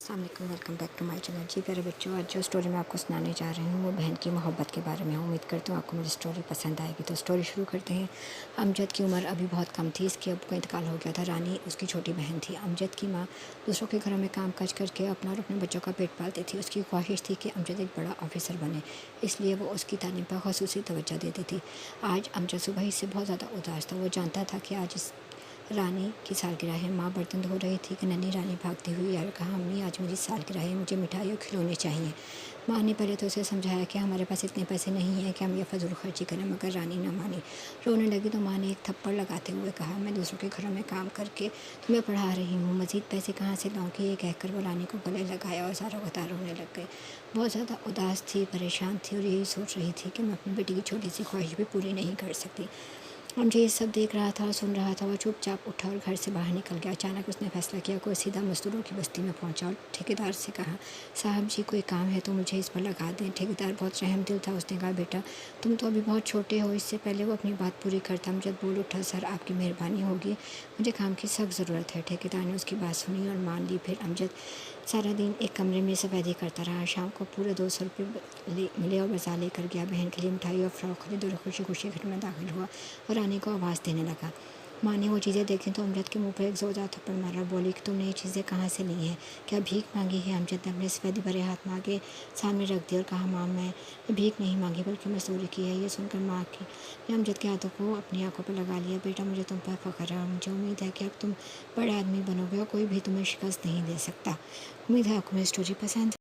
अस्सलामुअलैकुम, welcome back to my channel. जी प्यारे बच्चों, आज जो स्टोरी मैं आपको सुनाने जा रही हूँ वो बहन की मोहब्बत के बारे में है। उम्मीद करती हूँ आपको मेरी स्टोरी पसंद आएगी। तो स्टोरी शुरू करते हैं। अमजद की उम्र अभी बहुत कम थी। इसके अब्बू का इंतकाल हो गया था। रानी उसकी छोटी बहन थी। अमजद की माँ दूसरों के घरों में काम काज करके अपना और अपने बच्चों का पेट पालती थी। उसकी ख्वाहिश थी कि अमजद एक बड़ा ऑफिसर बने, इसलिए वो उसकी तालीम पर ख़ुसूसी तवज्जो देती थी। आज अमजद सुबह ही से बहुत ज़्यादा उदास था। वो जानता था कि आज इस रानी की सालगिरह है। माँ बर्तन धो रही थी कि नन्ही रानी भागती हुई यार कहा, अम्मी आज मेरी सालगिरह है, मुझे मिठाई और खिलौने चाहिए। माँ ने पहले तो उसे समझाया कि हमारे पास इतने पैसे नहीं हैं कि हम ये फजूल खर्ची करें, मगर रानी न मानी। रोने लगी तो माँ ने एक थप्पड़ लगाते हुए कहा, मैं दूसरों के घरों में काम करके तुम्हें पढ़ा रही हूँ, मज़ीद पैसे कहाँ से लाऊँ कि? ये कहकर वो रानी को गले लगाया और सारा बता रोने लग गए। बहुत ज़्यादा उदास थी, परेशान थी और यही सोच रही थी कि मैं अपनी बेटी की छोटी सी ख्वाहिश भी पूरी नहीं कर सकती। मुझे ये सब देख रहा था और सुन रहा था। वो चुपचाप उठा और घर से बाहर निकल गया। अचानक उसने फैसला किया कि वो सीधा मज़दूरों की बस्ती में पहुंचा और ठेकेदार से कहा, साहब जी कोई काम है तो मुझे इस पर लगा दें। ठेकेदार बहुत रहमदिल था। उसने कहा, बेटा तुम तो अभी बहुत छोटे हो, इससे पहले वो अपनी बात पूरी करता। अमजद बोल उठा, सर आपकी मेहरबानी होगी, मुझे काम की सख्त ज़रूरत है। ठेकेदार ने उसकी बात सुनी और मान ली। फिर अमजद सारा दिन एक कमरे में सफेदी करता रहा। शाम को पूरे 200 रुपये मिले और बाजार लेकर गया। बहन के लिए मिठाई और फ्रॉक खरीद और खुशी खुशी घर में दाखिल हुआ और रानी को आवाज़ देने लगा। माँ ने वो चीज़ें देखी तो अमजद के मुंह पर एक ज़ोरदार थप्पड़ मारा। बोली कि तुमने ये चीज़ें कहाँ से ली हैं? क्या भीख मांगी है? अमजद ने अपने सफेदी भरे हाथ माँ के सामने रख दिया और कहा, माँ मैं भीख नहीं मांगी बल्कि मजदूरी की है। ये सुनकर माँ की ने अमजद के हाथों को अपनी आंखों पर लगा लिया। बेटा मुझे तुम पर फ़ख्र है और मुझे उम्मीद है कि अब तुम बड़े आदमी बनोगे और कोई भी तुम्हें शिकस्त नहीं दे सकता। उम्मीद है आपको मेरी स्टोरी पसंद